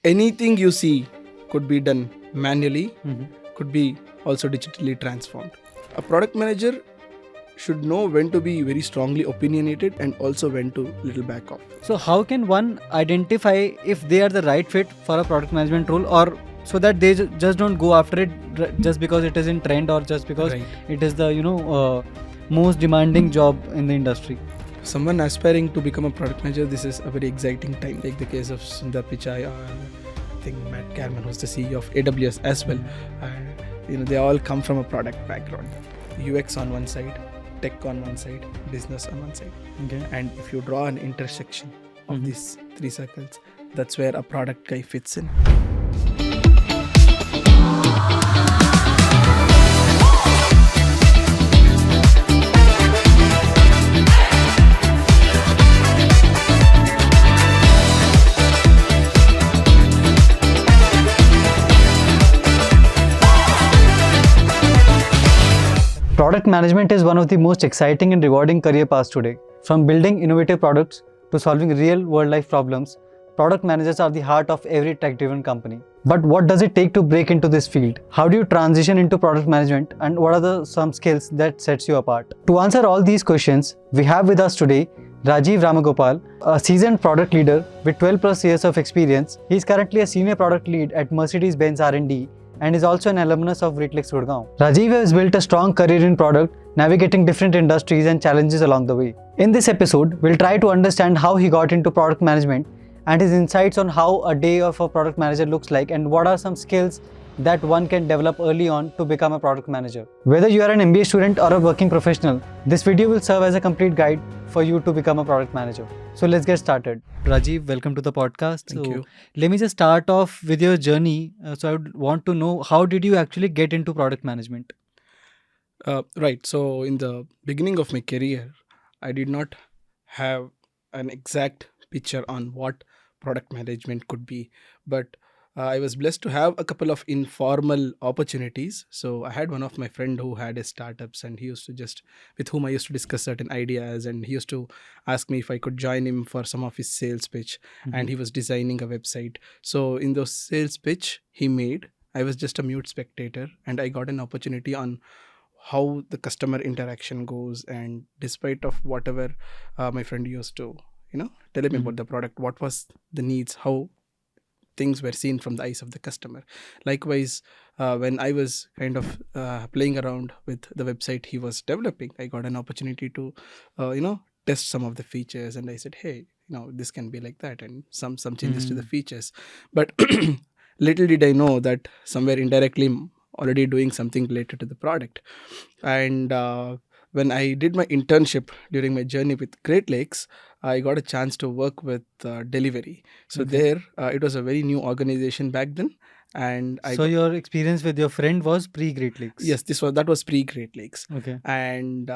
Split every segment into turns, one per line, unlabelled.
anything you see could be done manually,
Mm-hmm.
could be also digitally transformed. A product manager should know when to be very strongly opinionated and also when to little back off.
So how can one identify if they are the right fit for a product management role, or so that they just don't go after it just because it is in trend, or just because
Right.
it is the most demanding job in the industry?
Someone aspiring to become a product manager, this is a very exciting time. Take the case of Sundar Pichai, I think Matt Carman, who's the CEO of AWS as well. They all come from a product background. UX on one side, tech on one side, business on one side.
Okay.
And if you draw an intersection of
Mhm.
these three circles, that's where a product guy fits in.
Product management is one of the most exciting and rewarding career paths today. From building innovative products to solving real world life problems, product managers are the heart of every tech-driven company. But what does it take to break into this field? How do you transition into product management, and what are some skills that sets you apart? To answer all these questions, we have with us today Rajeev Ramgopal, a seasoned product leader with 12 plus years of experience. He is currently a senior product lead at Mercedes-Benz R&D and is also an alumnus of Gurgaon. Rajeev has built a strong career in product, navigating different industries and challenges along the way. In this episode, we'll try to understand how he got into product management and his insights on how a day of a product manager looks like, and what are some skills that one can develop early on to become a product manager. Whether you are an MBA student or a working professional, this video will serve as a complete guide for you to become a product manager. So let's get started. Rajeev, welcome to the podcast.
Thank you.
Let me just start off with your journey. So I would want to know, how did you actually get into product management?
Right. So in the beginning of my career, I did not have an exact picture on what product management could be, but I was blessed to have a couple of informal opportunities. So I had one of my friend who had his startups, and he used to with whom I used to discuss certain ideas, and he used to ask me if I could join him for some of his sales pitch. And he was designing a website. So in those sales pitch he made, I was just a mute spectator, and I got an opportunity on how the customer interaction goes. And despite of whatever my friend used to tell him about the product, what was the needs, how things were seen from the eyes of the customer. Likewise, when I was kind of playing around with the website he was developing, I got an opportunity to test some of the features, and I said, hey, this can be like that, and some changes to the features. But little did I know that somewhere indirectly already doing something related to the product. And when I did my internship during my journey with Great Lakes, I got a chance to work with delivery. So there, it was a very new organization back then. And
your experience with your friend was pre-Great Lakes?
Yes, that was pre-Great Lakes.
Okay.
And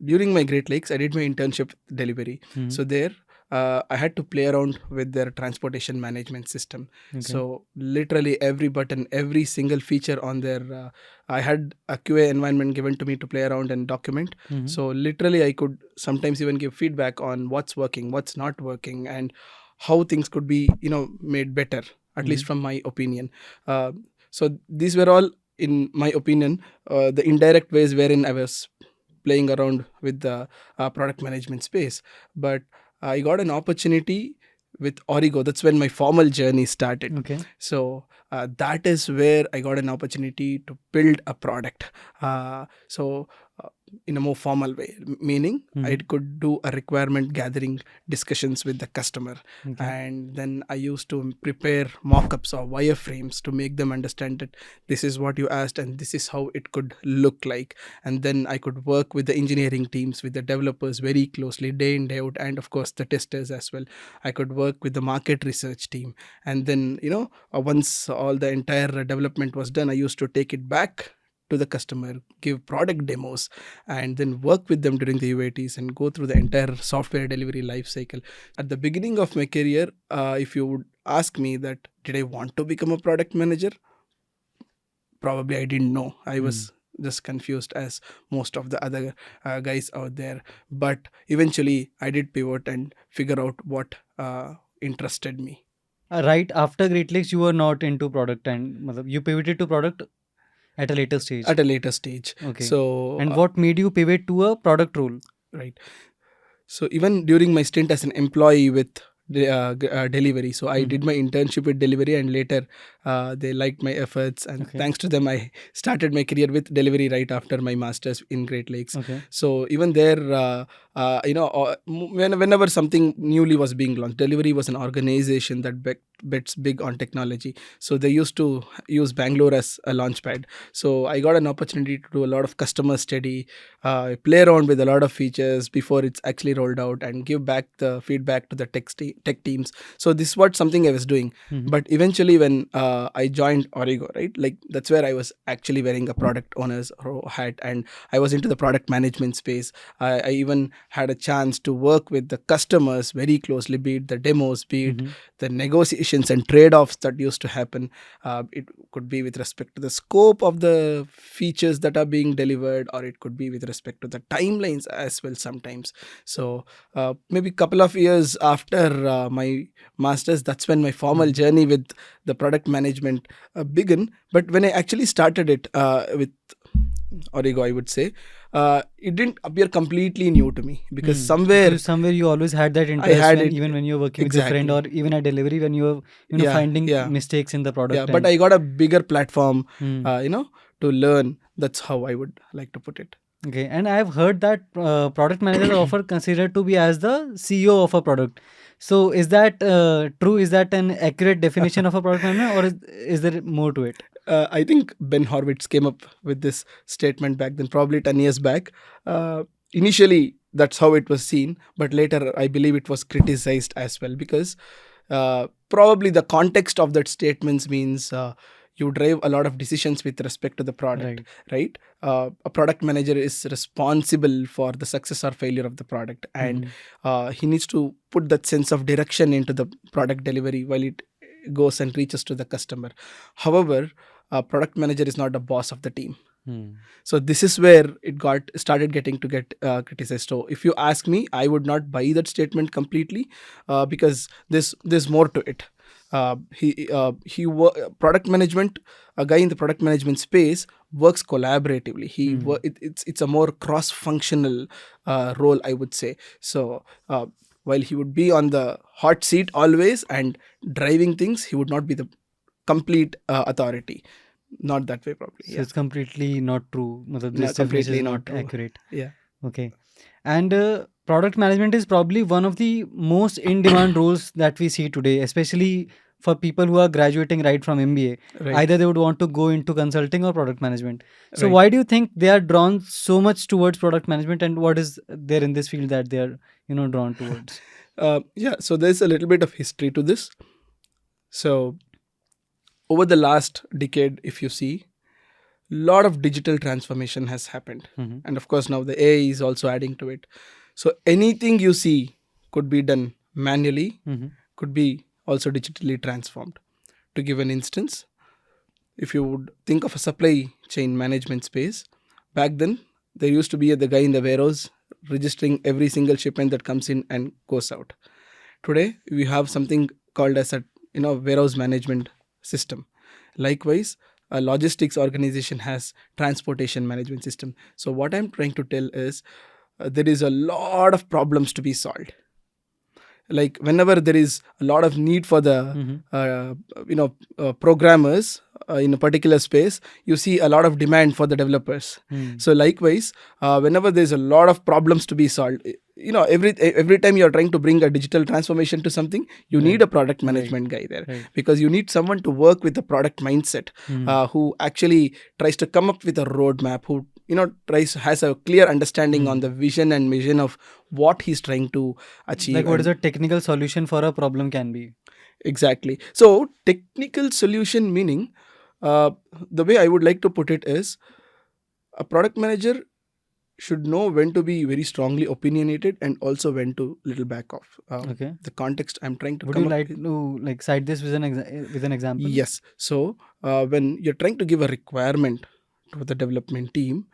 during my Great Lakes, I did my internship with delivery. So there, I had to play around with their transportation management system. So literally every button, every single feature on their, I had a QA environment given to me to play around and document. So literally I could sometimes even give feedback on what's working, what's not working, and how things could be, made better, at least from my opinion. So these were all, in my opinion, the indirect ways wherein I was playing around with the product management space. But I got an opportunity with Origo. That's when my formal journey started.
Okay.
So that is where I got an opportunity to build a product. In a more formal way, meaning I could do a requirement gathering discussions with the customer. And then I used to prepare mock-ups or wireframes to make them understand that this is what you asked and this is how it could look like. And then I could work with the engineering teams, with the developers very closely, day in, day out, and of course the testers as well. I could work with the market research team. And then, once all the entire development was done, I used to take it back to the customer, give product demos, and then work with them during the UATs and go through the entire software delivery life cycle. At the beginning of my career, if you would ask me that did I want to become a product manager, probably I didn't know. I was just confused as most of the other guys out there. But eventually I did pivot and figure out what interested me.
Right after Great Lakes, you were not into product, and you pivoted to product at a later stage.
at a later stage.
Okay.
So
And what made you pivot to a product role?
right. So even during my stint as an employee with delivery, so I did my internship with delivery, and later they liked my efforts, and
Okay.
thanks to them I started my career with delivery right after my masters in Great Lakes.
Okay.
So even there, whenever something newly was being launched, delivery was an organization that bets big on technology. So they used to use Bangalore as a launchpad. So I got an opportunity to do a lot of customer study, play around with a lot of features before it's actually rolled out, and give back the feedback to the tech teams. So this is what something I was doing. But eventually when I joined Origo, right, like that's where I was actually wearing a product owner's hat, and I was into the product management space. I even had a chance to work with the customers very closely, be it the demos, be it the negotiations and trade-offs that used to happen. It could be with respect to the scope of the features that are being delivered, or it could be with respect to the timelines as well sometimes. So maybe couple of years after my masters, that's when my formal journey with the product management began. But when I actually started it with Origo, I would say it didn't appear completely new to me, because
Somewhere you always had that
I
interest
had
when,
it.
even when you're working with your friend, or
Exactly.
even at delivery when you're
Yeah,
finding
yeah,
mistakes in the
yeah.
product.
But
And
I got a bigger platform,
Hmm.
to learn. That's how I would like to put it.
Okay, and I've heard that product managers are often considered to be as the CEO of a product. So is that true? Is that an accurate definition of a product manager, or is there more to it?
I think Ben Horowitz came up with this statement back then, probably 10 years back. Initially, that's how it was seen, but later I believe it was criticized as well, because probably the context of that statement means you drive a lot of decisions with respect to the product, right? A product manager is responsible for the success or failure of the product, and he needs to put that sense of direction into the product delivery while it goes and reaches to the customer. However, a product manager is not the boss of the team. So this is where it got started getting to get criticized. So if you ask me, I would not buy that statement completely, because there's more to it. Product management, a guy in the product management space works collaboratively. It's a more cross functional role, I would say. So while he would be on the hot seat always and driving things, he would not be the complete authority. Not that way, probably.
So
Yeah,
it's completely not true. Matlab, this
no,
definition
completely
is not
not true.
accurate.
Yeah,
Okay. And product management is probably one of the most in-demand roles that we see today, especially for people who are graduating right from MBA.
right,
Either they would want to go into consulting or product management. So
right.
why do you think they are drawn so much towards product management, and what is there in this field that they are, drawn towards?
Yeah, so there's a little bit of history to this. So over the last decade, if you see, lot of digital transformation has happened, and of course now the AI is also adding to it. So anything you see could be done manually, could be also digitally transformed. To give an instance, if you would think of a supply chain management space, back then there used to be the guy in the warehouse registering every single shipment that comes in and goes out. Today we have something called as a warehouse management system. Likewise, a logistics organization has transportation management system. So what I'm trying to tell is there is a lot of problems to be solved. Like whenever there is a lot of need for the programmers in a particular space, you see a lot of demand for the developers. So likewise, whenever there's a lot of problems to be solved, every time you're trying to bring a digital transformation to something, you need a product management guy there, because you need someone to work with the product mindset, who actually tries to come up with a roadmap, who has a clear understanding on the vision and mission of what he's trying to achieve.
Like, what is a technical solution for a problem can be?
Exactly. So technical solution meaning, the way I would like to put it is, a product manager should know when to be very strongly opinionated and also when to little back off.
Okay.
The context I'm trying to
Would
come
you
up
like
with.
to cite this with an example?
Yes. So when you're trying to give a requirement to the development team,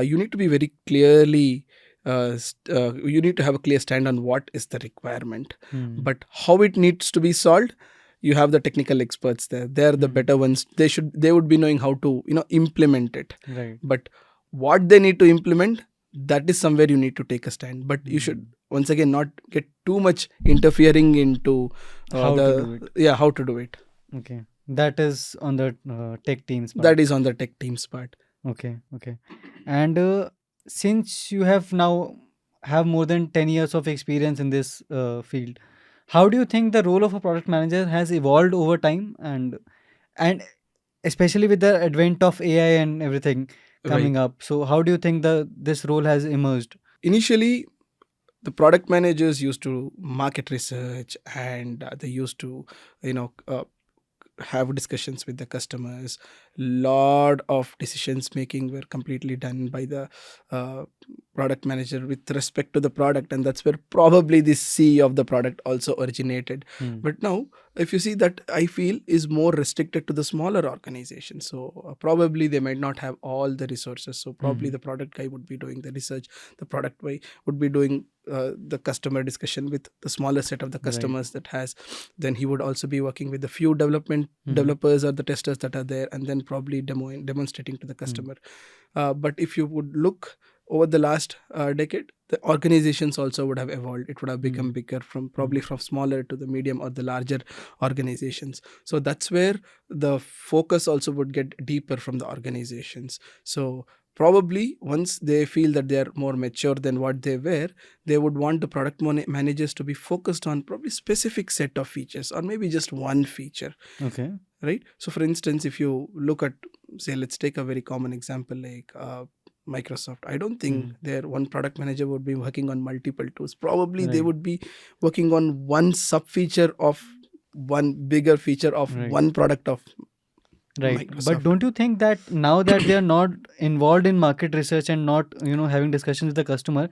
you need to be very clearly, you need to have a clear stand on what is the requirement, but how it needs to be solved, you have the technical experts there. They're the better ones. They would be knowing how to implement it.
Right.
But what they need to implement, that is somewhere you need to take a stand. But you should once again not get too much interfering into
How to do it.
how to do it.
Okay. That is on the tech teams part.
That is on the tech team's part.
Okay. Okay. And since you have now have more than 10 years of experience in this field, how do you think the role of a product manager has evolved over time, and especially with the advent of AI and everything coming
Right.
up? So how do you think this role has emerged?
Initially, the product managers used to market research, and they used to you know uh, have discussions with the customers. Lot of decisions making were completely done by the uh, product manager with respect to the product, and that's where probably the C of the product also originated.
Hmm.
But now, if you see, that I feel is more restricted to the smaller organizations. So probably they might not have all the resources. So probably the product guy would be doing the research, the product guy would be doing the customer discussion with the smaller set of the
Right.
customers that has. Then he would also be working with the few developers or the testers that are there, and then probably demonstrating to the customer. But if you would look over the last decade, the organizations also would have evolved. It would have become bigger, from probably from smaller to the medium or the larger organizations. So that's where the focus also would get deeper from the organizations. So probably once they feel that they are more mature than what they were, they would want the product managers to be focused on probably specific set of features, or maybe just one feature.
Okay.
Right. So for instance, if you look at, say, let's take a very common example like Microsoft. I don't think their one product manager would be working on multiple tools. Probably they
Right.
would be working on one sub feature of one bigger feature of
Right.
one product of
Right.
Microsoft.
But don't you think that now that they are not involved in market research and not, having discussions with the customer,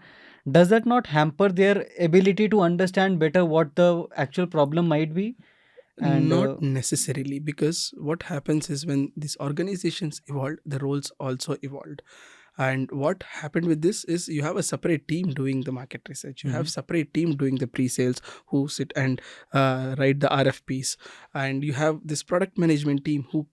does that not hamper their ability to understand better what the actual problem might be? And
Not necessarily, because what happens is when these organizations evolved, the roles also evolved. And what happened with this is you have a separate team doing the market research. You have separate team doing the pre-sales who sit and write the RFPs. And you have this product management team who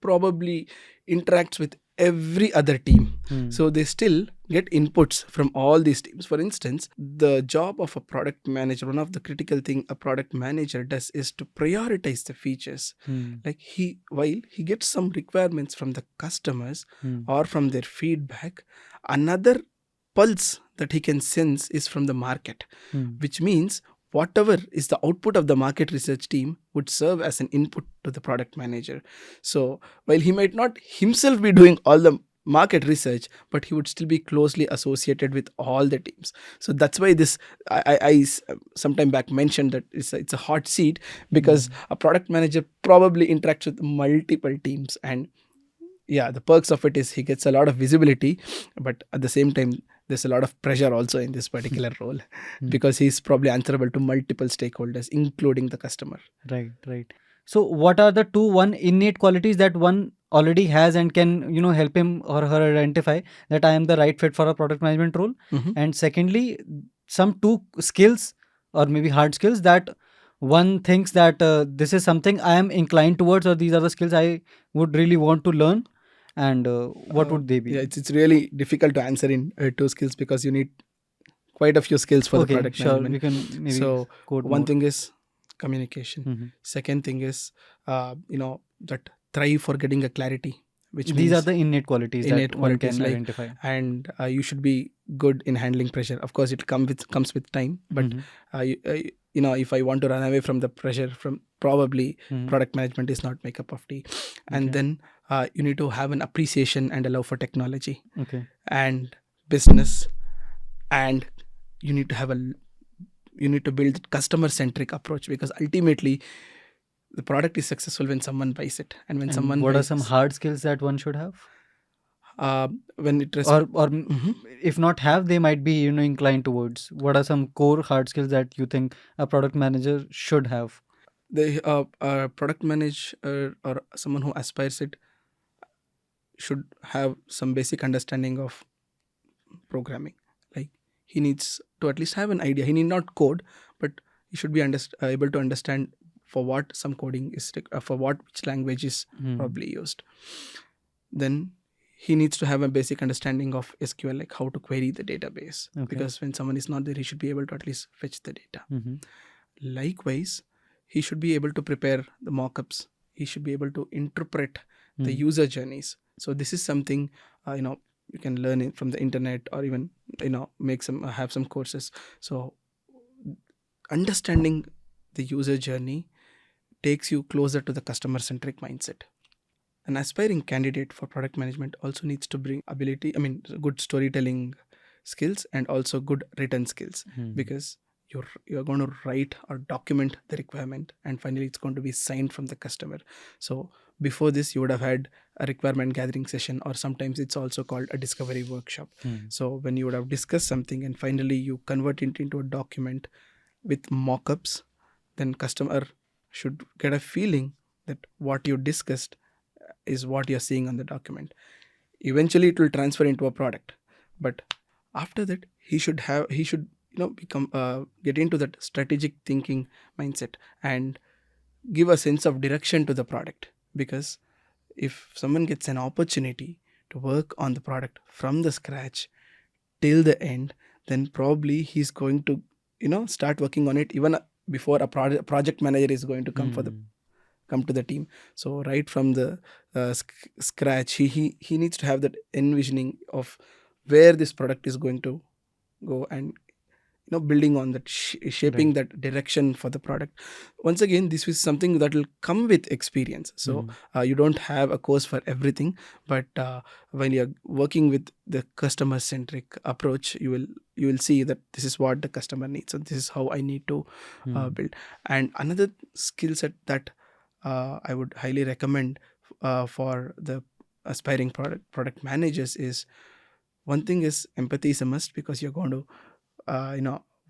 probably interacts with every other team. So they still get inputs from all these teams. For instance, the job of a product manager, one of the critical thing a product manager does is to prioritize the features. Like while he gets some requirements from the customers or from their feedback, another pulse that he can sense is from the market, which means whatever is the output of the market research team would serve as an input to the product manager. So while he might not himself be doing all the market research, but he would still be closely associated with all the teams. So that's why this I sometime back mentioned that it's a hot seat, because a product manager probably interacts with multiple teams. And yeah, the perks of it is he gets a lot of visibility, but at the same time there's a lot of pressure also in this particular role, because he's probably answerable to multiple stakeholders, including the customer.
Right. So what are the one innate qualities that one already has and can, help him or her identify that I am the right fit for a product management role? And secondly, some two skills or maybe hard skills that one thinks that this is something I am inclined towards, or these are the skills I would really want to learn. And what would they be?
Yeah, it's really difficult to answer in two skills, because you need quite a few skills for the
Okay,
product
sure.
management.
We can maybe
So
code
one
more.
thing is communication. Second thing is that thrive for getting a clarity, which
These are
means
the innate qualities
innate
that one
qualities,
can
like,
identify.
and you should be good in handling pressure. Of course, it comes with time, but if I want to run away from the pressure, from probably product management is not my cup of tea. And then you need to have an appreciation and a love for technology
Okay.
and business, and you need to build that customer centric approach, because ultimately the product is successful when someone buys it. And when someone
what are
buys
some hard skills that one should have?
when it
Or if not have, they might be inclined towards. What are some core hard skills that you think a product manager should have?
the product manager or someone who aspires it should have some basic understanding of programming. Like, he needs to at least have an idea. He need not code, but he should be able to understand for what some coding is for what which language is probably used. Then he needs to have a basic understanding of SQL, like how to query the database, because when someone is not there, he should be able to at least fetch the data. Likewise, he should be able to prepare the mockups. He should be able to interpret the user journeys. So this is something you can learn it from the internet, or even have some courses. So understanding the user journey takes you closer to the customer centric mindset. An aspiring candidate for product management also needs to bring good storytelling skills and also good written skills, because you're going to write or document the requirement, and finally it's going to be signed from the customer. So before this, you would have had a requirement gathering session, or sometimes it's also called a discovery workshop. So when you would have discussed something and finally you convert it into a document with mockups, then customer should get a feeling that what you discussed is what you're seeing on the document. Eventually it will transfer into a product, but after that he should become get into that strategic thinking mindset and give a sense of direction to the product. Because if someone gets an opportunity to work on the product from the scratch till the end, then probably he's going to start working on it even before a project manager is going to come to the team. So right from the scratch, he needs to have that envisioning of where this product is going to go, and building on that, shaping that direction for the product. Once again, this is something that will come with experience. So you don't have a course for everything, but when you're working with the customer centric approach, you will see that this is what the customer needs, and this is how I need to build. And another skill set that I would highly recommend for the aspiring product managers is, one thing is empathy is a must, because you're going to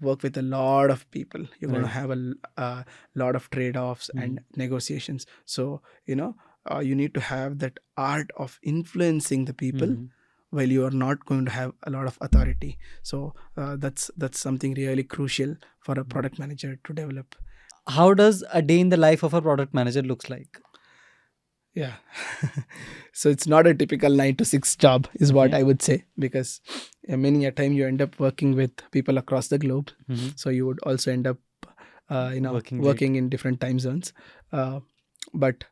work with a lot of people. You're going to have a lot of trade-offs and negotiations. So you need to have that art of influencing the people while you are not going to have a lot of authority. So that's something really crucial for a product manager to develop.
How does a day in the life of a product manager looks like?
Yeah. So it's not a typical 9 to 6 job is what I would say, because many a time you end up working with people across the globe. So you would also end up working in different time zones. But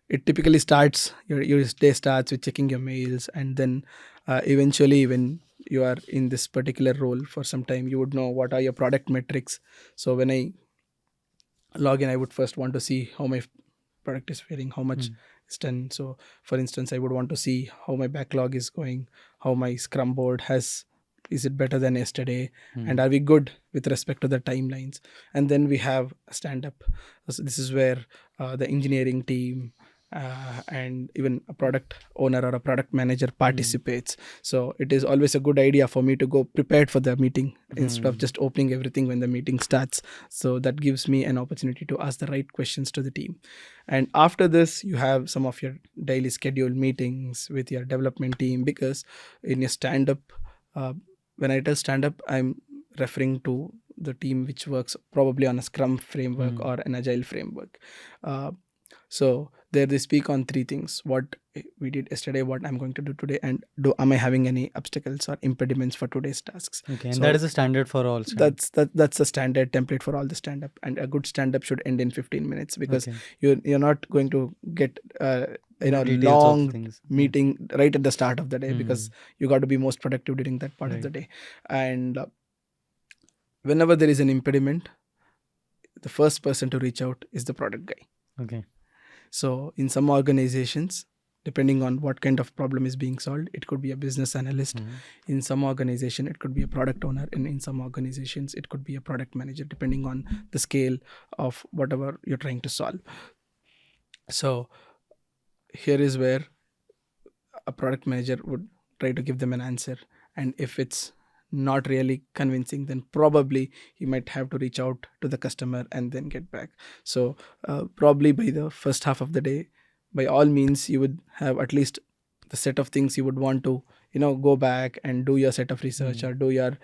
it typically starts, your day starts with checking your mails, and then eventually when you are in this particular role for some time, you would know what are your product metrics. So when I log in, I would first want to see how my product is faring, how much is done. So for instance, I would want to see how my backlog is going, how my scrum board is it better than yesterday, and are we good with respect to the timelines. And then we have a stand up. So this is where the engineering team and even a product owner or a product manager participates. So it is always a good idea for me to go prepared for the meeting instead of just opening everything when the meeting starts. So that gives me an opportunity to ask the right questions to the team. And after this, you have some of your daily scheduled meetings with your development team, because in your stand up, when I tell stand up, I'm referring to the team which works probably on a Scrum framework or an Agile framework. So there they speak on 3 things: what we did yesterday, what I'm going to do today, and am I having any obstacles or impediments for today's tasks.
Okay, and so that is a standard for all.
That's a standard template for all the stand up, and a good stand up should end in 15 minutes, because you're not going to get long meeting right at the start of the day, because you got to be most productive during that part of the day. And whenever there is an impediment, the first person to reach out is the product guy.
Okay.
So in some organizations, depending on what kind of problem is being solved, it could be a business analyst. In some organization, it could be a product owner. And in some organizations, it could be a product manager, depending on the scale of whatever you're trying to solve. So here is where a product manager would try to give them an answer. And if it's not really convincing, then probably he might have to reach out to the customer and then get back. So probably by the first half of the day, by all means, you would have at least the set of things you would want to go back and do your set of research,
Hmm.
or do your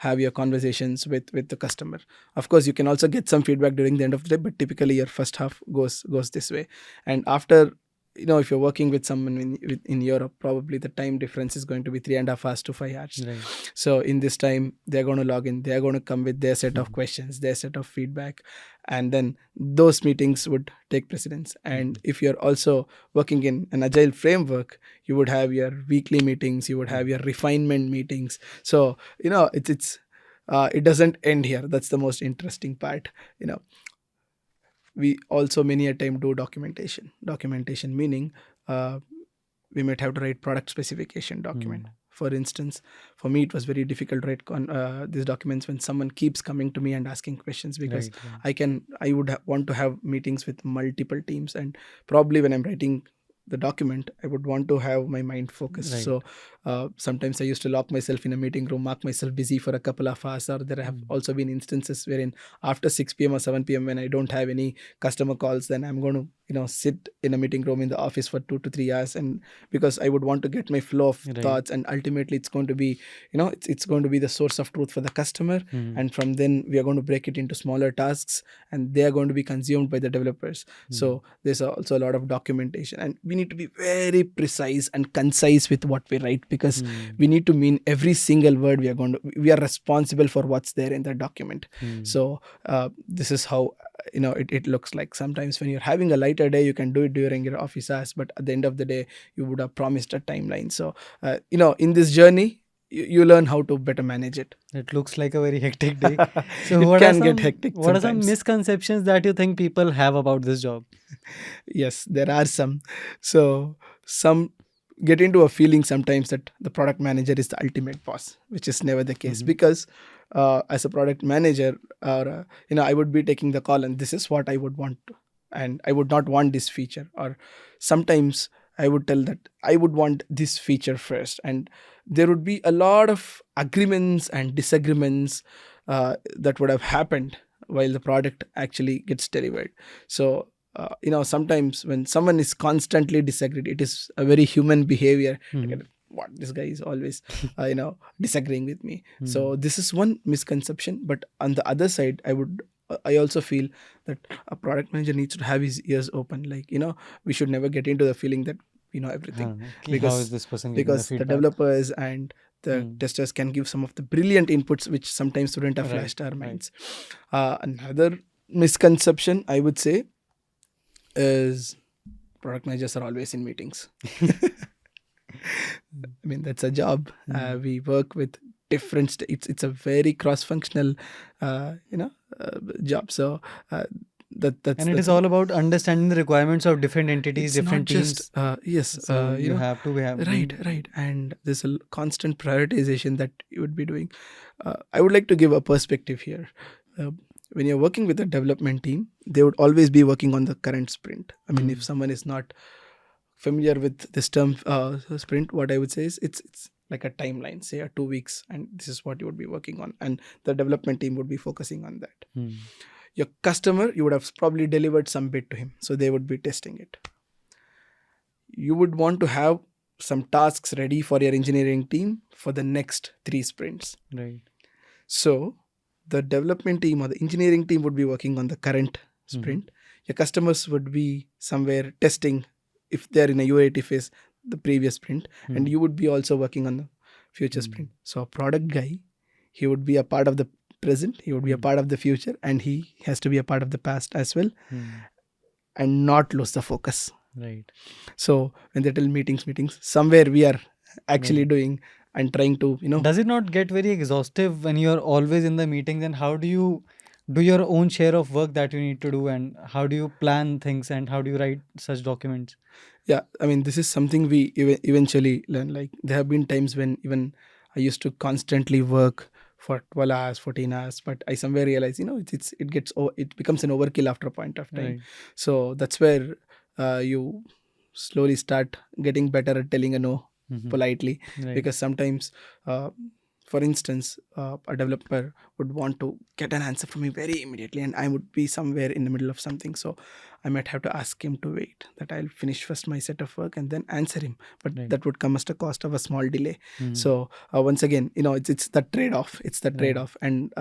have your conversations with the customer. Of course, you can also get some feedback during the end of the day, but typically your first half goes this way. And after, if you're working with someone in Europe, probably the time difference is going to be 3.5 hours to 5 hours.
Right.
So in this time, they're going to log in, they're going to come with their set of
Mhm.
questions, their set of feedback, and then those meetings would take precedence. And if you're also working in an agile framework, you would have your weekly meetings, you would have your refinement meetings. So it doesn't end here. That's the most interesting part. you know we also many a time do documentation, meaning we might have to write product specification document.
Hmm.
For instance, for me it was very difficult to write these documents when someone keeps coming to me and asking questions, because
Right. Right.
I would want to have meetings with multiple teams, and probably when I'm writing the document, I would want to have my mind focused.
Right.
So sometimes I used to lock myself in a meeting room, mark myself busy for a couple of hours, or there have
Hmm.
also been instances wherein after 6 p.m. or 7 p.m., when I don't have any customer calls, then I'm going to sit in a meeting room in the office for 2 to 3 hours, and because I would want to get my flow of
Right.
thoughts, and ultimately it's going to be, it's going to be the source of truth for the customer.
Hmm.
And from then we are going to break it into smaller tasks, and they are going to be consumed by the developers.
Hmm.
So there's also a lot of documentation, and we need to be very precise and concise with what we write, because
Hmm.
we need to mean every single word. We are responsible for what's there in the document.
Hmm.
So this is how it looks like. Sometimes when you're having a lighter day, you can do it during your office hours, but at the end of the day, you would have promised a timeline. So in this journey, you learn how to better manage it.
It looks like a very hectic day. So
It can get hectic
what are some
sometimes.
misconceptions that you think people have about this job?
Yes, there are some. So some get into a feeling sometimes that the product manager is the ultimate boss, which is never the case.
Hmm.
Because as a product manager, or I would be taking the call, and this is what I would want to, and I would not want this feature. Or sometimes I would tell that I would want this feature first, and there would be a lot of agreements and disagreements that would have happened while the product actually gets delivered. So sometimes when someone is constantly disagreed, it is a very human behavior.
Hmm.
Like, what, this guy is always disagreeing with me.
Hmm.
So this is one misconception. But on the other side, I also feel that a product manager needs to have his ears open. Like, we should never get into the feeling that we know everything.
How is
because
this person giving the
because the
feedback?
developers and the
Hmm.
testers can give some of the brilliant inputs which sometimes wouldn't have
Right.
flashed our
Right.
minds. Another misconception, I would say, is product managers are always in meetings. I mean, that's a job.
Hmm.
We work with different. It's a very cross-functional, job. So that's
And it is all about understanding the requirements of different entities,
it's not
different
just
teams.
yes.
So you have to have
Right, and there's a constant prioritization that you would be doing. I would like to give a perspective here. Uh, when you're working with a development team, they would always be working on the current sprint. I mean, if someone is not familiar with this term, sprint, what I would say is it's like a timeline, say a 2 weeks, and this is what you would be working on, and the development team would be focusing on that.
Hmm.
Your customer, you would have probably delivered some bit to him, so they would be testing it. You would want to have some tasks ready for your engineering team for the next 3 sprints.
Right.
So the development team or the engineering team would be working on the current sprint. Your customers would be somewhere testing, if they're in a UAT phase, the previous sprint, and you would be also working on the future sprint. So a product guy, he would be a part of the present, he would be a part of the future, and he has to be a part of the past as well, and not lose the focus.
Right.
So when they tell meetings, somewhere we are actually doing and trying to,
Does it not get very exhaustive when you're always in the meetings? And how do you do your own share of work that you need to do? And how do you plan things? And how do you write such documents?
yeah, I mean, this is something we eventually learn. Like, there have been times when even I used to constantly work for 12 hours, 14 hours, but I somewhere realize, it becomes an overkill after a point of time.
Right.
So that's where you slowly start getting better at telling a no politely.
Right.
Because sometimes uh, for instance, a developer would want to get an answer from me very immediately, and I would be somewhere in the middle of something. So I might have to ask him to wait, that I'll finish first my set of work and then answer him. But
Right.
that would come at the cost of a small delay.
Mm.
So once again, it's the trade-off. It's the
Right.
trade-off. And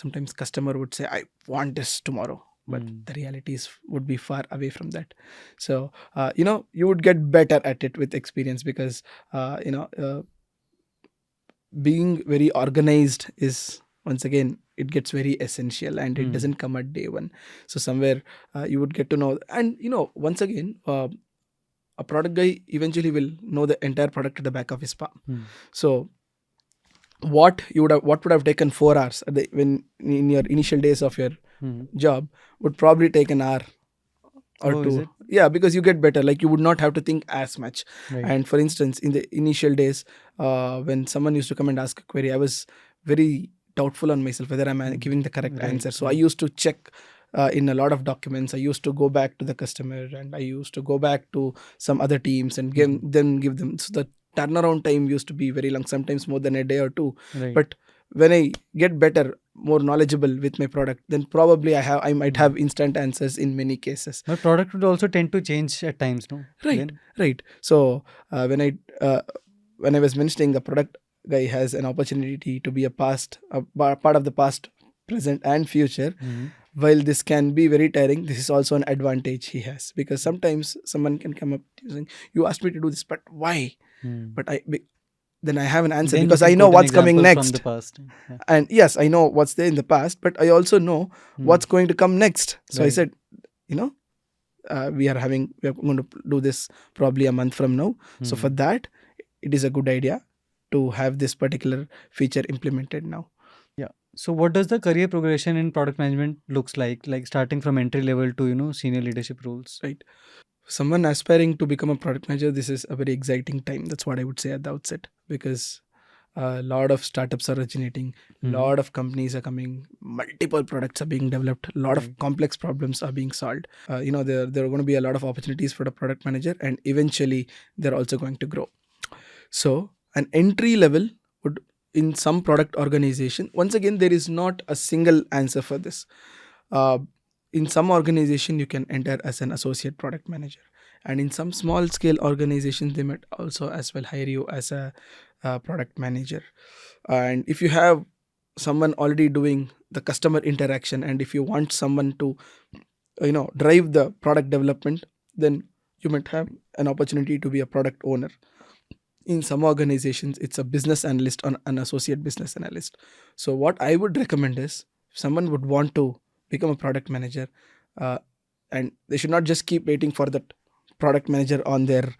sometimes customer would say, I want this tomorrow. But
Mm.
the realities would be far away from that. So, you would get better at it with experience, because, being very organized is, once again, it gets very essential, and it
Mm.
doesn't come at day one. So somewhere you would get to know. And once again, a product guy eventually will know the entire product at the back of his palm.
Mm.
So what would have taken 4 hours when in your initial days of your
Mm.
job would probably take an hour or
Oh, is
two.
it?
Yeah, because you get better, like you would not have to think as much.
Right.
And for instance, in the initial days, when someone used to come and ask a query, I was very doubtful on myself whether I'm giving the correct
Right,
answer. So I
right.
used to check in a lot of documents. I used to go back to the customer, and I used to go back to some other teams and then give them. So the turnaround time used to be very long, sometimes more than a day or two.
Right.
But when I get better, more knowledgeable with my product, then probably I might have instant answers in many cases.
My product would also tend to change at times, no?
Right,
Then?
right. So when I was mentioning, the product guy has an opportunity to be a part of the past, present, and future.
Mhm.
While this can be very tiring, this is also an advantage he has, because sometimes someone can come up using, you asked me to do this, but why?
Mm.
But then I have an answer,
Then you
because
can
I know
quote an
what's coming
example from the
next.
past. Yeah.
And yes, I know what's there in the past, but I also know what's going to come next. So I
Right.
said, we are going to do this probably a month from now. So for that, it is a good idea to have this particular feature implemented now.
Yeah. So what does the career progression in product management looks like starting from entry level to senior leadership roles?
Right. Someone aspiring to become a product manager, this is a very exciting time. That's what I would say at the outset, because a lot of startups are originating, a lot of companies are coming, multiple products are being developed, a lot of
Right.
complex problems are being solved. There are going to be a lot of opportunities for the product manager, and eventually they're also going to grow. So an entry level would, in some product organization, once again, there is not a single answer for this. In some organization, you can enter as an associate product manager, and in some small scale organizations, they might also as well hire you as a product manager. And if you have someone already doing the customer interaction, and if you want someone to drive the product development, then you might have an opportunity to be a product owner. In some organizations, it's a business analyst or an associate business analyst. So what I would recommend is, if someone would want to become a product manager, and they should not just keep waiting for that product manager on their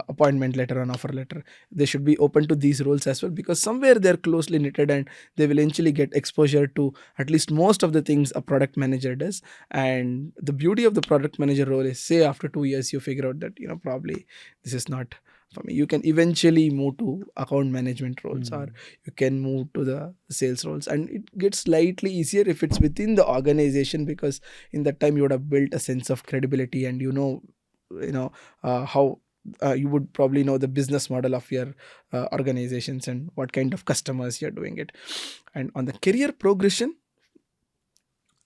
appointment letter and offer letter. They should be open to these roles as well, because somewhere they're closely knitted, and they will eventually get exposure to at least most of the things a product manager does. And the beauty of the product manager role is, say after 2 years you figure out that probably this is not for me, you can eventually move to account management roles, or you can move to the sales roles, and it gets slightly easier if it's within the organization, because in that time you would have built a sense of credibility, and how you would probably know the business model of your organizations and what kind of customers you're doing it. And on the career progression,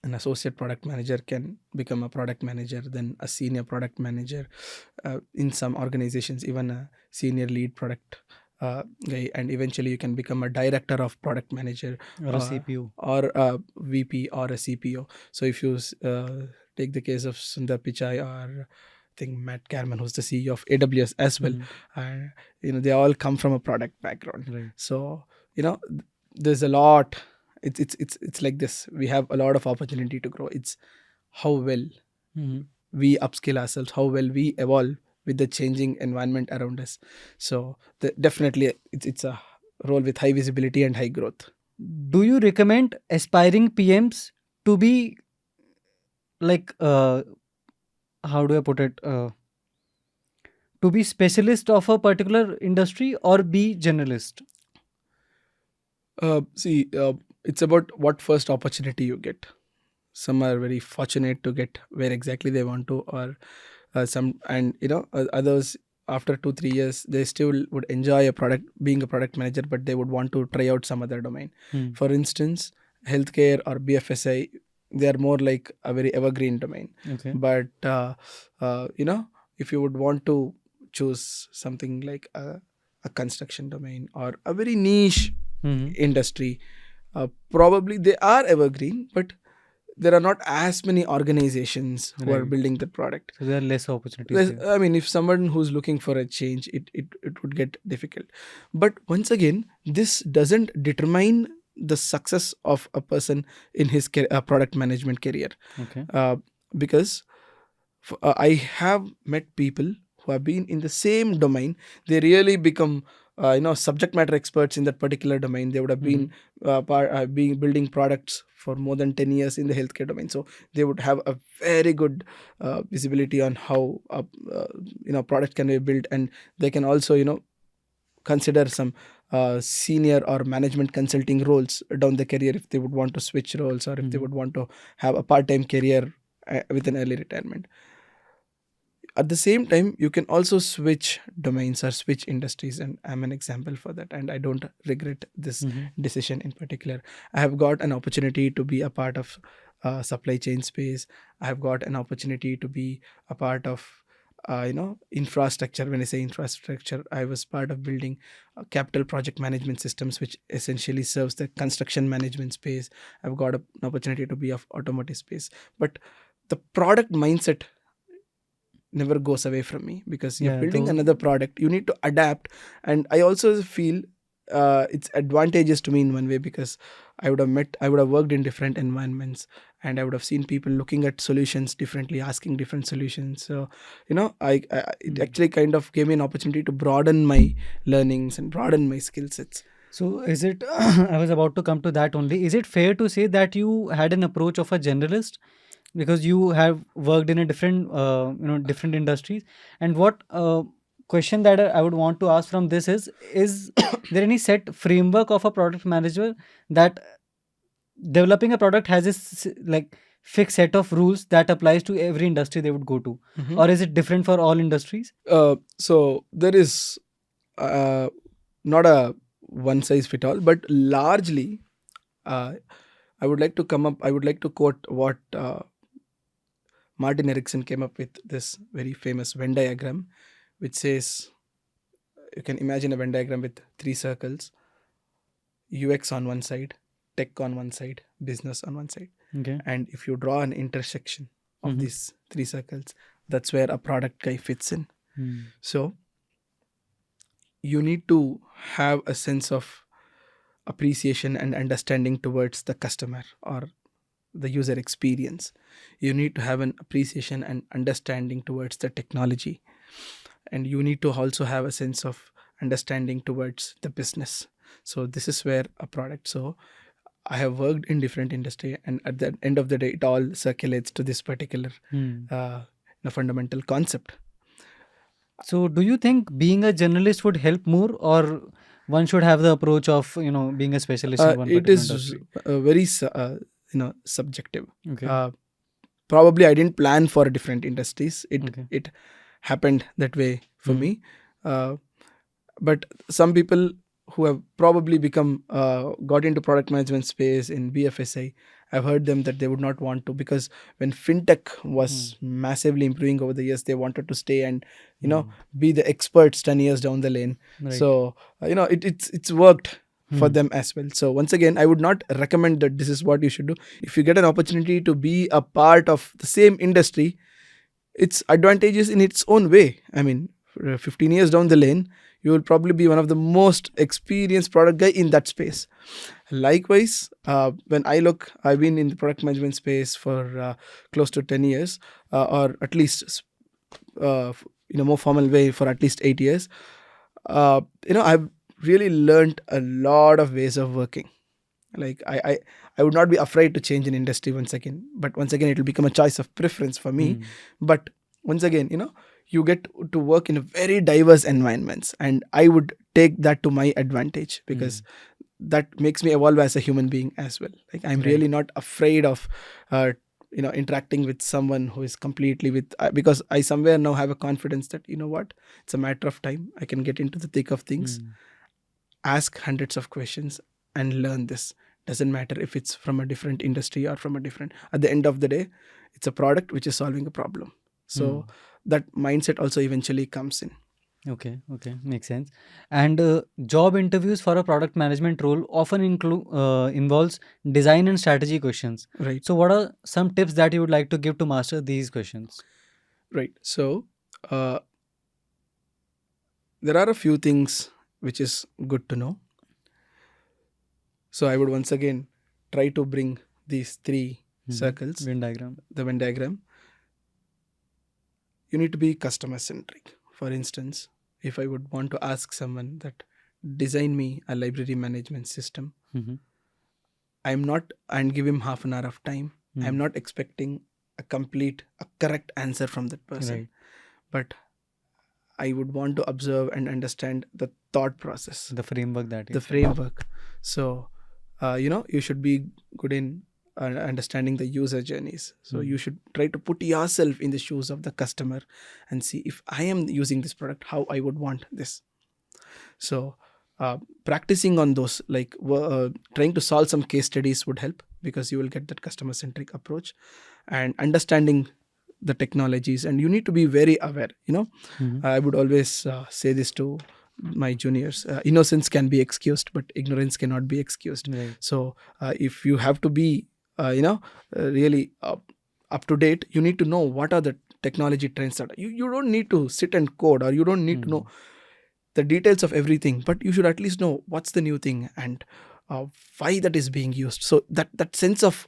an associate product manager can become a product manager, then a senior product manager, in some organizations even a senior lead product guy, and eventually you can become a director of product manager,
Or a CPO.
or a VP or a CPO. So if you take the case of Sundar Pichai, or I think Matt Carman, who's the CEO of AWS as well, they all come from a product background.
Right.
So there's a lot. It's like this. We have a lot of opportunity to grow. It's how well we upskill ourselves, how well we evolve with the changing environment around us. So definitely it's a role with high visibility and high growth.
Do you recommend aspiring PMs to be like how do I put it? To be specialist of a particular industry or be generalist?
It's about what first opportunity you get. Some are very fortunate to get where exactly they want to, or others after 2-3 years they still would enjoy a product being a product manager, but they would want to try out some other domain. For instance, healthcare or BFSI, they are more like a very evergreen domain.
Okay.
But if you would want to choose something like a construction domain or a very niche industry, probably they are evergreen, but there are not as many organizations who are
Right.
building the product.
So there are less opportunities there.
I mean, if someone who's looking for a change, it would get difficult. But once again, this doesn't determine the success of a person in his product management career.
Okay.
Because I have met people who have been in the same domain. They really become subject matter experts in that particular domain. They would have been being building products for more than 10 years in the healthcare domain, so they would have a very good visibility on how product can be built, and they can also consider some senior or management consulting roles down the career if they would want to switch roles, or if they would want to have a part-time career with an early retirement. At the same time, you can also switch domains or switch industries, and I'm an example for that, and I don't regret this decision in particular. I have got an opportunity to be a part of supply chain space. I have got an opportunity to be a part of infrastructure. When I say infrastructure, I was part of building capital project management systems, which essentially serves the construction management space. I've got an opportunity to be of automotive space, but the product mindset never goes away from me, because you're building another product, you need to adapt. And I also feel it's advantageous to me in one way, because I would have worked in different environments, and I would have seen people looking at solutions differently, asking different solutions. So it actually kind of gave me an opportunity to broaden my learnings and broaden my skill sets.
So is it, I was about to come to that only. Is it fair to say that you had an approach of a generalist, because you have worked in a different, different industries? And what question that I would want to ask from this is there any set framework of a product manager that developing a product has this like fixed set of rules that applies to every industry they would go to, or is it different for all industries?
So there is not a one size fit all, but largely I would like to quote what Martin Erickson came up with, this very famous Venn diagram, which says, you can imagine a Venn diagram with 3 circles: UX on one side, tech on one side, business on one side.
Okay.
And if you draw an intersection of these 3 circles, that's where a product guy fits in. So you need to have a sense of appreciation and understanding towards the customer or the user experience. You need to have an appreciation and understanding towards the technology, and you need to also have a sense of understanding towards the business. So this is where a product. So I have worked in different industry, and at the end of the day, it all circulates to this particular fundamental concept.
So do you think being a generalist would help more, or one should have the approach of being a specialist in one
It
particular
is
industry?
very subjective.
Okay.
Probably I didn't plan for different industries.
Okay.
It happened that way for me. But some people who have probably got into product management space in BFSI, I've heard them that they would not want to, because when fintech was massively improving over the years, they wanted to stay and be the experts 10 years down the lane.
Right.
So it's worked for them as well. So once again, I would not recommend that this is what you should do. If you get an opportunity to be a part of the same industry, it's advantageous in its own way. I mean, 15 years down the lane, you will probably be one of the most experienced product guy in that space. Likewise, when I've been in the product management space for close to 10 years, or at least more formal way for at least 8 years. I've really learned a lot of ways of working. Like I would not be afraid to change an industry once again, but once again it will become a choice of preference for me. But once again, you get to work in a very diverse environments, and I would take that to my advantage, because that makes me evolve as a human being as well. Like I'm really not afraid of interacting with someone who is completely with because I somewhere now have a confidence that what, it's a matter of time, I can get into the thick of things, ask hundreds of questions and learn this. Doesn't matter if it's from a different industry or from a different, at the end of the day, it's a product which is solving a problem. So that mindset also eventually comes in.
Okay, makes sense. And job interviews for a product management role often involves design and strategy questions.
Right.
So, what are some tips that you would like to give to master these questions?
Right. So there are a few things which is good to know. So I would once again try to bring these three circles.
Venn diagram.
The Venn diagram. You need to be customer centric. For instance, if I would want to ask someone that design me a library management system, I'm not, and give him half an hour of time, I'm not expecting a correct answer from that person.
Right.
But I would want to observe and understand the thought process,
The framework that is.
the framework. So, you should be good in understanding the user journeys. So you should try to put yourself in the shoes of the customer and see, if I am using this product, how I would want this. So practicing on those, like trying to solve some case studies would help, because you will get that customer centric approach, and understanding the technologies. And you need to be very aware. I would always say this to my juniors: innocence can be excused, but ignorance cannot be excused.
Right.
So if you have to be really up to date, you need to know what are the technology trends that you don't need to sit and code, or you don't need to know the details of everything, but you should at least know what's the new thing and why that is being used. So that sense of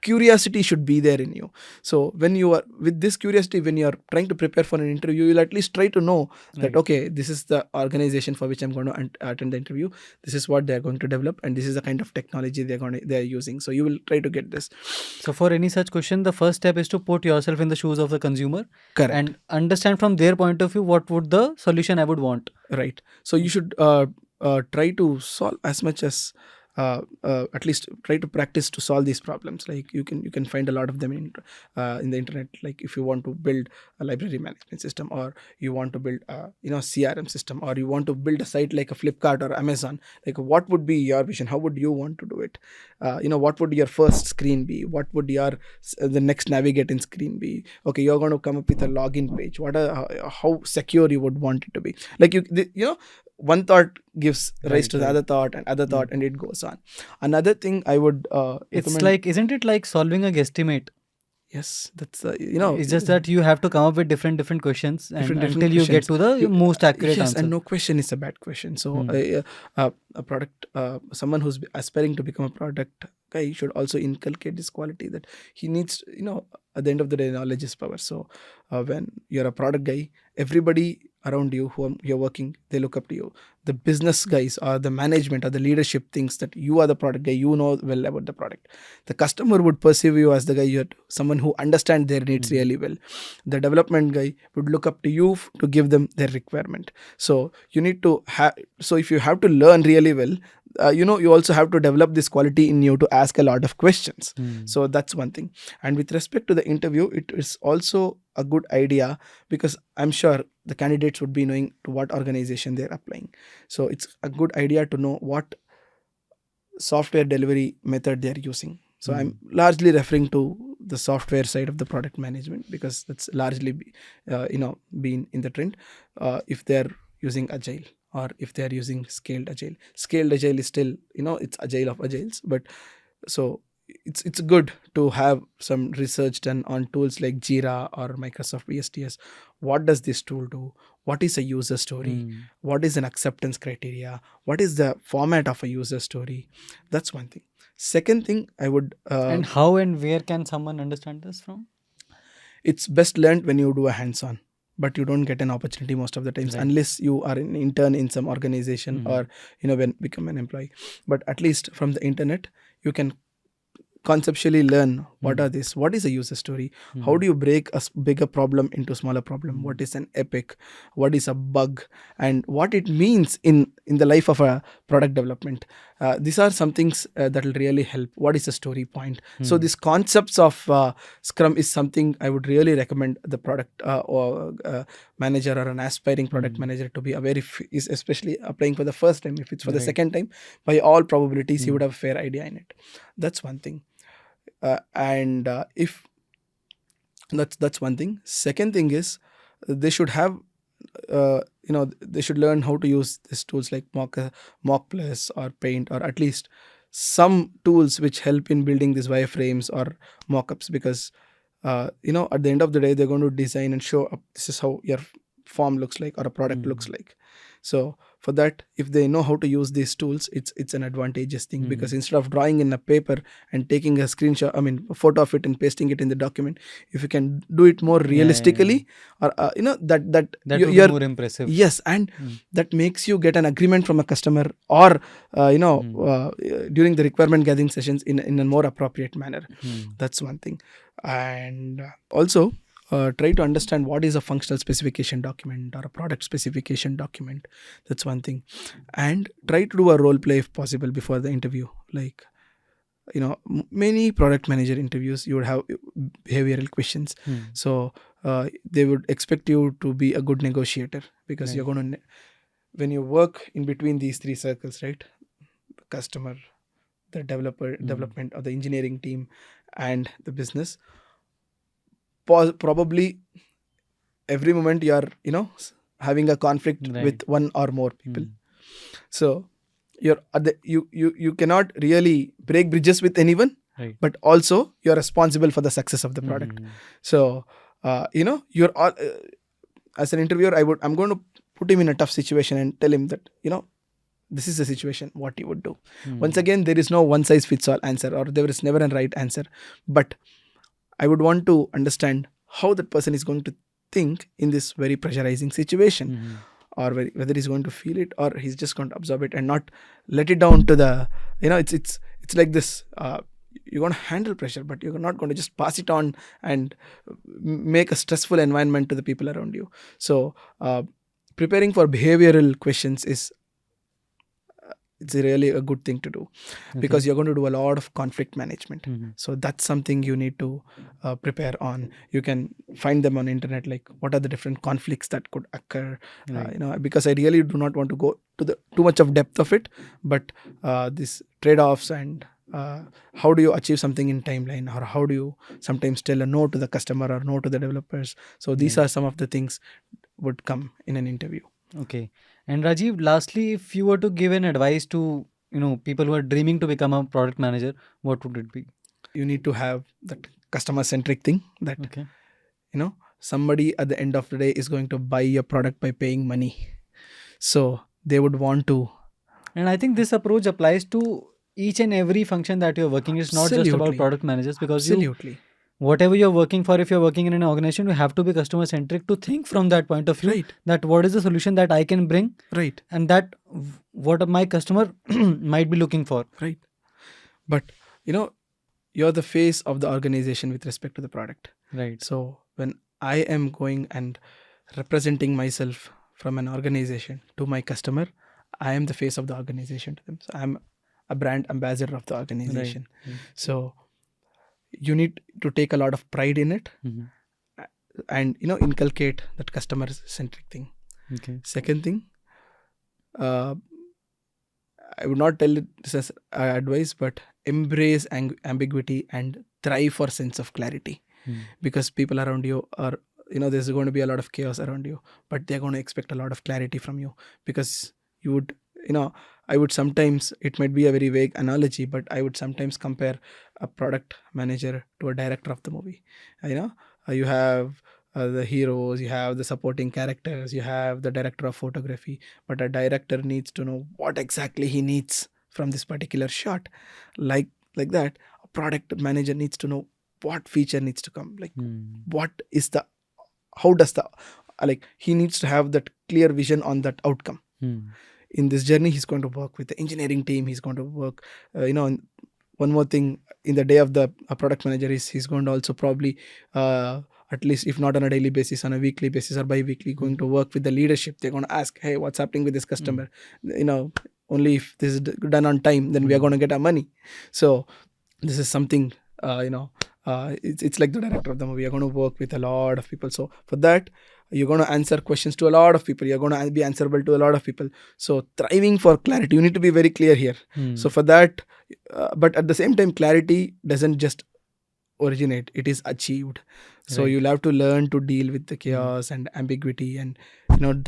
curiosity should be there in you. So when you are with this curiosity, when you are trying to prepare for an interview, you'll at least try to know that, okay, this is the organization for which I'm going to attend the interview. This is what they're going to develop, and this is the kind of technology they're using. So you will try to get this.
So for any such question, the first step is to put yourself in the shoes of the consumer.
Correct.
And understand from their point of view what would the solution I would want.
Right. So you should try to solve as much as at least try to practice to solve these problems. Like you can find a lot of them in the internet. Like if you want to build a library management system, or you want to build a CRM system, or you want to build a site like a Flipkart or Amazon, like what would be your vision? How would you want to do it? What would your first screen be? What would your the next navigating screen be? Okay, you're going to come up with a login page. How secure you would want it to be? Like one thought gives rise to the other thought and other thought, and it goes on. Another thing I would
it's like, isn't it like solving a guesstimate?
Yes, that's
it's just that you have to come up with different questions, and
different
until you get to the most accurate
yes,
answer.
and no question is a bad question. So a product, someone who's aspiring to become a product guy should also inculcate this quality, that he needs, at the end of the day, knowledge is power. So when you're a product guy, everybody around you who you're working, they look up to you. The business guys or the management or the leadership thinks that you are the product guy, you know well about the product. The customer would perceive you as the guy, you're someone who understands their needs really well. The development guy would look up to you to give them their requirement. So you need to so if you have to learn really well, you also have to develop this quality in you to ask a lot of questions. So that's one thing. And with respect to the interview, it is also a good idea, because I'm sure the candidates would be knowing to what organization they're applying. So it's a good idea to know what software delivery method they're using. So I'm largely referring to the software side of the product management, because that's largely been in the trend. If they're using agile, or if they're using scaled agile is still, it's agile of agiles. But so it's good to have some research done on tools like Jira or Microsoft VSTS. What does this tool do? What is a user story? What is an acceptance criteria? What is the format of a user story? That's one thing. Second thing, I would
and how and where can someone understand this from?
It's best learned when you do a hands-on, but you don't get an opportunity most of the times, unless you are an intern in some organization or when become an employee. But at least from the internet, you can conceptually learn what is a user story, how do you break a bigger problem into smaller problem, what is an epic, what is a bug, and what it means in the life of a product development. these are some things that will really help. What is the story point? So these concepts of Scrum is something I would really recommend the product or manager or an aspiring product manager to be aware, if is especially applying for the first time. If it's for the second time, by all probabilities he would have a fair idea in it. That's one thing. And if that's one thing. Second thing is they should have they should learn how to use these tools like Mock Plus or Paint, or at least some tools which help in building these wireframes or mockups, because at the end of the day they're going to design and show up, this is how your form looks like or a product looks like. So for that, if they know how to use these tools, it's an advantageous thing, because instead of drawing in a paper and taking a screenshot, a photo of it and pasting it in the document, if you can do it more realistically, or that
would be more impressive.
Yes, and that makes you get an agreement from a customer, or during the requirement gathering sessions in a more appropriate manner. That's one thing. And also try to understand what is a functional specification document or a product specification document. That's one thing. And try to do a role play if possible before the interview. Like, many product manager interviews, you would have behavioral questions. So they would expect you to be a good negotiator, because you're going to, when you work in between these three circles, right? The customer, the developer, development, or the engineering team, and the business. Probably every moment you are having a conflict with one or more people. So you cannot really break bridges with anyone, but also you're responsible for the success of the product. So you're all, as an interviewer, I'm going to put him in a tough situation and tell him that this is the situation, what you would do. Once again, there is no one size fits all answer, or there is never a right answer, but I would want to understand how that person is going to think in this very pressurizing situation, or whether he's going to feel it, or he's just going to absorb it and not let it down to the, it's like this, you're going to handle pressure, but you're not going to just pass it on and make a stressful environment to the people around you. So preparing for behavioral questions it's really a good thing to do, because you're going to do a lot of conflict management. So that's something you need to prepare on. You can find them on internet, like what are the different conflicts that could occur, because I really do not want to go to the too much of depth of it, but these trade-offs and how do you achieve something in timeline, or how do you sometimes tell a no to the customer or no to the developers. So these are some of the things would come in an interview.
Okay. And Rajeev, lastly, if you were to give an advice to people who are dreaming to become a product manager, what would it be? You
need to have that customer centric thing, that somebody at the end of the day is going to buy your product by paying money, so they would want to.
And I think this approach applies to each and every function that you're working. It's not just about product managers, because whatever you're working for, if you're working in an organization, you have to be customer centric to think from that point of view, that what is the solution that I can bring, and that what my customer might be looking for.
But you're the face of the organization with respect to the product. So when I am going and representing myself from an organization to my customer, I am the face of the organization to them. So I'm a brand ambassador of the organization. So you need to take a lot of pride in it, and inculcate that customer centric thing. Second thing, I would not tell this as advice, but embrace ambiguity and thrive for sense of clarity, because people around you are, there's going to be a lot of chaos around you, but they're going to expect a lot of clarity from you, because you would, I would sometimes, it might be a very vague analogy, but I would sometimes compare a product manager to a director of the movie. You have the heroes, you have the supporting characters, you have the director of photography, but a director needs to know what exactly he needs from this particular shot. Like that, a product manager needs to know what feature needs to come, like what is the, how does the, he needs to have that clear vision on that outcome. In this journey, he's going to work with the engineering team. He's going to work, one more thing, in the day of the product manager is he's going to also probably, at least if not on a daily basis, on a weekly basis or bi-weekly, going to work with the leadership. They're going to ask, hey, what's happening with this customer? only if this is done on time, then we are
Mm.
going to get our money. So this is something, it's like the director of the movie. You're going to work with a lot of people. So for that, you're going to answer questions to a lot of people. You're going to be answerable to a lot of people. So thriving for clarity, you need to be very clear here.
Mm.
So for that, but at the same time, clarity doesn't just originate, it is achieved. So
Right.
you'll have to learn to deal with the chaos and ambiguity, and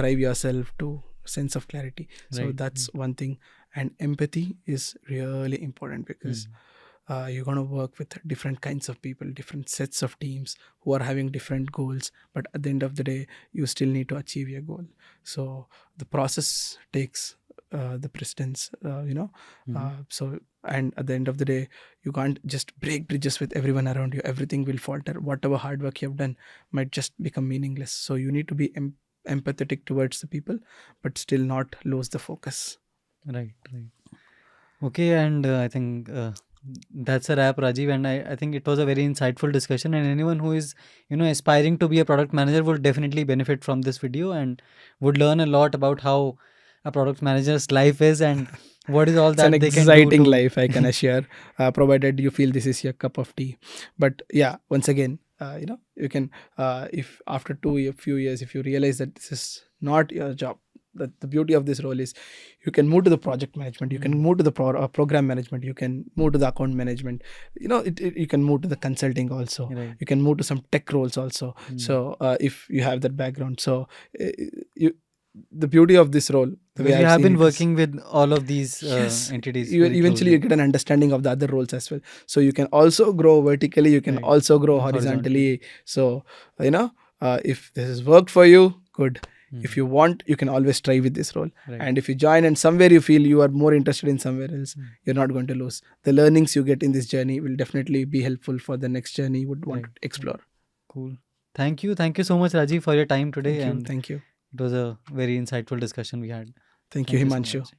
drive yourself to sense of clarity. So
Right.
that's one thing. And empathy is really important, because you're going to work with different kinds of people, different sets of teams who are having different goals, but at the end of the day, you still need to achieve your goal. So the process takes the precedence, so, and at the end of the day, you can't just break bridges with everyone around you. Everything will falter. Whatever hard work you have done might just become meaningless. So you need to be empathetic towards the people, but still not lose the focus.
Right. Okay, and I think that's a wrap, Rajiv. And I think it was a very insightful discussion. And anyone who is, aspiring to be a product manager will definitely benefit from this video and would learn a lot about how a product manager's life is and what is all
It's an
that they can do
exciting
to.
life, I can assure, provided you feel this is your cup of tea. But yeah, once again, you can, if after few years, if you realize that this is not your job, that the beauty of this role is you can move to the project management, you can move to the program management, you can move to the account management, you can move to the consulting also,
Right.
you can move to some tech roles also. So if you have that background, so you the beauty of this role, the way
Because you
I've
have
seen
been
it is,
working with all of these
yes,
entities
you
very
eventually you
closely.
get an understanding of the other roles as well. So you can also grow vertically, you can
Right.
also grow horizontally. So if this has worked for you, good. If you want, you can always try with this role.
Right.
And if you join and somewhere you feel you are more interested in somewhere else, you're not going to lose. The learnings you get in this journey will definitely be helpful for the next journey you would want
Right.
to explore.
Cool. Thank you so much, Rajiv, for your time today.
Thank you.
And
Thank you.
it was a very insightful discussion we had.
Thank you,
Thank you so
Himanshu.
much.